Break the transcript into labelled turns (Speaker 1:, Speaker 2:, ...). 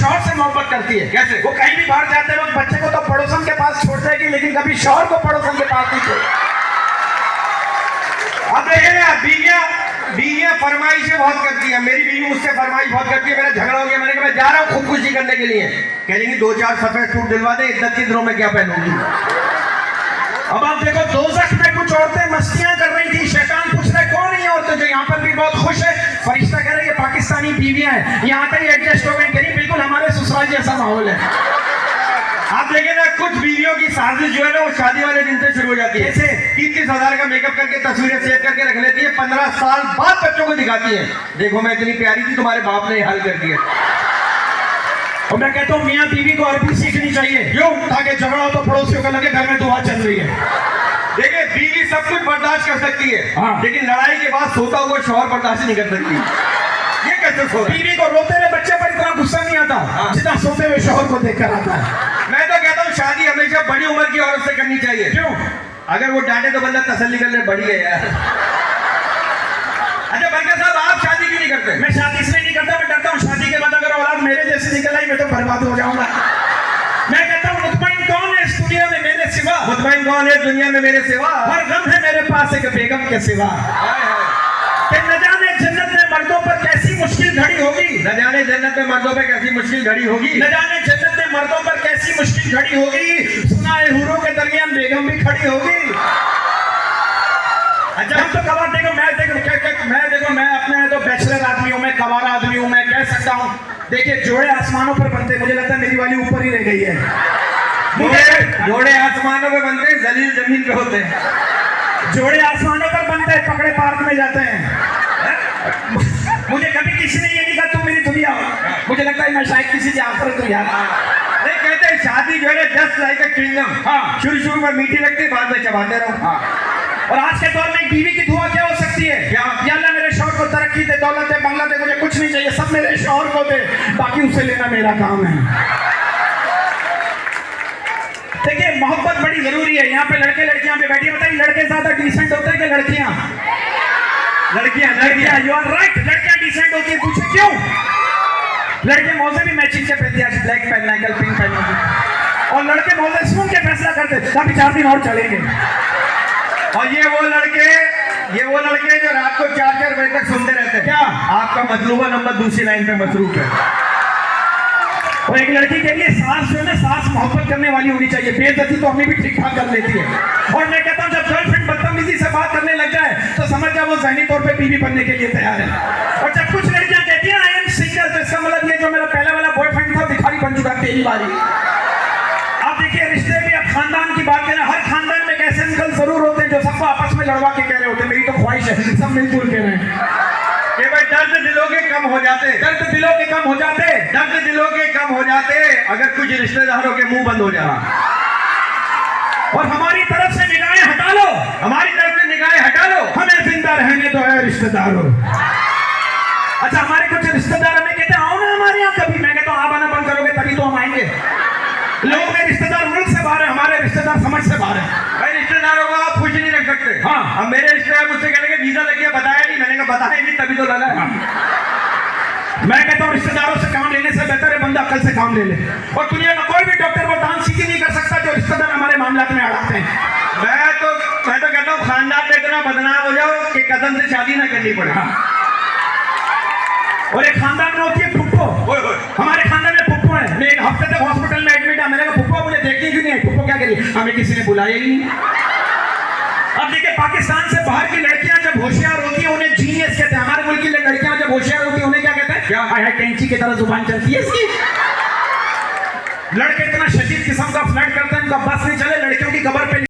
Speaker 1: शौहर से मोहब्बत करती है।
Speaker 2: कैसे?
Speaker 1: वो कहीं भी बाहर जाते वक्त बच्चे को तो पड़ोसन के पास छोड़ देगी, लेकिन कभी शौहर को पड़ोसन के पास नहीं छोड़।
Speaker 2: अब देखिए ना, बीवियां फरमाइशें बहुत करती है। मेरी बीवी मुझसे फरमाइश बहुत करती है, मेरा झगड़ा हो गया, मैंने कहा मैं जा रहा हूँ खुदकुशी करने के लिए। कह रही 2-4 सफेद सूट दिलवा दे, इद्दत के दिनों में क्या पहनूंगी।
Speaker 1: अब आप देखो, दोज़ख में कुछ औरतें मस्तियां कर रही थी, शैतान पूछ रहे कौन है औरतें जो यहाँ पर भी बहुत खुश है। फरिश्ता कह रहे ये पाकिस्तानी बीवियां हैं, यहाँ पे एडजस्ट हो गई, कहीं बिल्कुल हमारे ससुराल जैसा माहौल है।
Speaker 2: आप देखें ना, कुछ बीवियों की साजिश जो है ना वो शादी वाले दिन से शुरू हो जाती है।
Speaker 1: कैसे?
Speaker 2: 30,000 का मेकअप करके तस्वीरें सेव करके रख लेती है, 15 साल बाद बच्चों को दिखाती है, देखो मैं इतनी प्यारी थी, तुम्हारे बाप ने हल कर दिया।
Speaker 1: और मैं कहता हूँ मियाँ बीवी को अरबी सीखनी चाहिए, क्यों? ताकि झगड़ा हो तो पड़ोसियों को लगे घर में दुआ चल रही है।
Speaker 2: देखिए, बीवी सब कुछ बर्दाश्त कर सकती है,
Speaker 1: हाँ।
Speaker 2: लेकिन लड़ाई के बाद सोता हुआ शौहर बर्दाश्त नहीं कर सकती। ये कैसे सोता?
Speaker 1: बीवी को रोते हुए बच्चे पर इतना गुस्सा नहीं आता जितना सोते हुए शौहर को देखकर आता है।
Speaker 2: मैं तो कहता हूँ शादी हमेशा बड़ी उम्र की औरत से करनी चाहिए।
Speaker 1: क्यों?
Speaker 2: अगर वो डांटे तो बंदा तसल्ली कर ले, बड़ी है यार। अच्छा बरकत साहब, आप शादी क्यों नहीं करते?
Speaker 1: मैं शादी इसलिए नहीं करता, मैं डरता हूँ शादी के बाद अगर औलाद मेरे जैसी निकल आई मैं तो बर्बाद हो जाऊंगा। मैं कहता हूँ मुतमईन कौन है इस दुनिया में मेरे सिवा?
Speaker 2: मुतमईन कौन है दुनिया में मेरे सिवा?
Speaker 1: हर गम है मेरे पास एक बेगम के सिवा। कि न जाने जन्नत में मर्दों पर कैसी मुश्किल घड़ी होगी,
Speaker 2: न जाने जन्नत में मर्दों पे कैसी मुश्किल घड़ी होगी,
Speaker 1: न जाने जन्नत में मर्दों पर कैसी मुश्किल घड़ी होगी, सुना है हूरों के दरमियान बेगम भी खड़ी होगी। अच्छा हम तो कबार देखो, मैं अपने तो बैचलर आदमी हूँ, मैं कबार आदमी हूँ, मैं कह सकता हूँ। देखिए जोड़े आसमानों पर बनते, मुझे लगता है मेरी वाली ऊपर ही रह गई है।
Speaker 2: जोड़े आसमानों पे बनते हैं, जलील जमीन पे होते हैं।
Speaker 1: जोड़े आसमानों पर बनते हैं, पकड़े पार्क में जाते हैं। मुझे कभी किसी ने ये नहीं कहा तू मेरी दुनिया हो, मुझे लगता है मैं शायद किसी की आखिरत हूँ यार।
Speaker 2: नहीं, कहते हैं शादी जो है जस्ट लाइक अ च्युइंगम।
Speaker 1: हाँ।
Speaker 2: शुरू में मीठी लगती है, बाद में चबाते रहो।
Speaker 1: हाँ। और आज के दौर में एक बीवी की दुआ क्या हो सकती है?
Speaker 2: क्या?
Speaker 1: या अल्लाह मेरे शौहर को तरक्की दे, दौलत दे, बंगला दे, मुझे कुछ नहीं चाहिए, सब मेरे शौहर को दे, बाकी उसे लेना मेरा काम है। देखिए मोहब्बत बड़ी जरूरी है। यहाँ पे लड़के लड़कियां पे बैठी, बताइए लड़के ज्यादा डिसेंट होते हैं कि लड़कियां? लड़कियां यू आर राइट, लड़कियां डिसेंट होती है। पूछे क्यों? लड़के मौजे भी मैचिंग के पहनते हैं, आज ब्लैक पहनना है, कल पिंक पहनना है, और लड़के मौजे सुन के फैसला करते काफी 4 दिन और चलेंगे।
Speaker 2: और ये वो लड़के जो रात को 4-4 बजे तक सुनते रहते हैं,
Speaker 1: क्या?
Speaker 2: आपका मतलूबा नंबर दूसरी लाइन पे मसरूफ है।
Speaker 1: और एक लड़की के लिए सास जो है ना, सास मोहब्बत करने वाली होनी चाहिए। बेइज्जती तो हमें भी ठीक ठाक कर लेती है। और मैं कहता हूँ जब गर्लफ्रेंड बदतमीजी से बात करने लग जाए तो समझ जाओ वो ज़हनी तौर पे बीवी बनने के लिए तैयार है। और जब कुछ लड़कियां कहती हैं आई एम सिंगल, तो इसका मतलब ये जो मेरा पहला वाला बॉयफ्रेंड था भिखारी बन चुका, तेरी बारी। आप देखिए रिश्ते में, अब खानदान की बात करें, हर खानदान में एक ऐसे अंकल जरूर होते हैं जो सबको आपस में लड़वा के कह रहे होते हैं मेरी तो ख्वाहिश है, सब मिलजुल के रहें।
Speaker 2: कि भाई दर्द दिलों के कम हो जाते,
Speaker 1: दर्द दिलों के कम हो जाते,
Speaker 2: दर्द दिलों के कम हो जाते अगर कुछ रिश्तेदारों के मुंह बंद हो जाए।
Speaker 1: और हमारी तरफ से निगाहें हटा लो,
Speaker 2: हमारी तरफ से निगाहें हटा लो,
Speaker 1: हमें जिंदा रहने दो है रिश्तेदारों। अच्छा हमारे कुछ रिश्तेदार हमें कहते हैं आओ ना हमारे यहाँ कभी, मैं कहता हूँ आप आना बंद करोगे तभी तो हम आएंगे। लोगों के रिश्तेदार मुल्क से बाहर है, हमारे रिश्तेदार समझ से बाहर है।
Speaker 2: भाई रिश्तेदारों को आप खुश नहीं रख सकते।
Speaker 1: हाँ।
Speaker 2: अब मेरे रिश्तेदार मुझसे कहने वीजा लग गया, बताया नहीं, मैंने कहा बताया नहीं तभी तो लगा।
Speaker 1: मैं कहता हूँ रिश्तेदारों से काम लेने से बेहतर है बंदा अकल से काम ले ले। और दुनिया में कोई भी डॉक्टर वो दान सीधी नहीं कर सकता जो रिश्तेदार हमारे मामला में अड़ाते हैं।
Speaker 2: मैं तो कहता हूँ खानदान में इतना बदनाम हो जाओ कि कदम से शादी ना करनी पड़े।
Speaker 1: और एक खानदान में होती है फुप्पो, हमारे खानदान में फुप्पो है। मैं एक हफ्ते तक हॉस्पिटल में एडमिट है, मैंने कहा फुप्पो मुझे देखनी क्यों नहीं है? फुप्पो क्या करिए, हमें किसी ने बुलाया ही नहीं। अब देखिए पाकिस्तान से बाहर की लड़कियां जब होशियार होती हैं उन्हें जीनियस कहते हैं, हमारे मुल्क की लड़कियां जब होशियार होती हैं उन्हें क्या कहते हैं? क्या कैंची की तरह जुबान चलती है इसकी। लड़के इतना शदीद किस्म का फ्लर्ट करते हैं, उनका बस नहीं चले, लड़कियों की कबर पे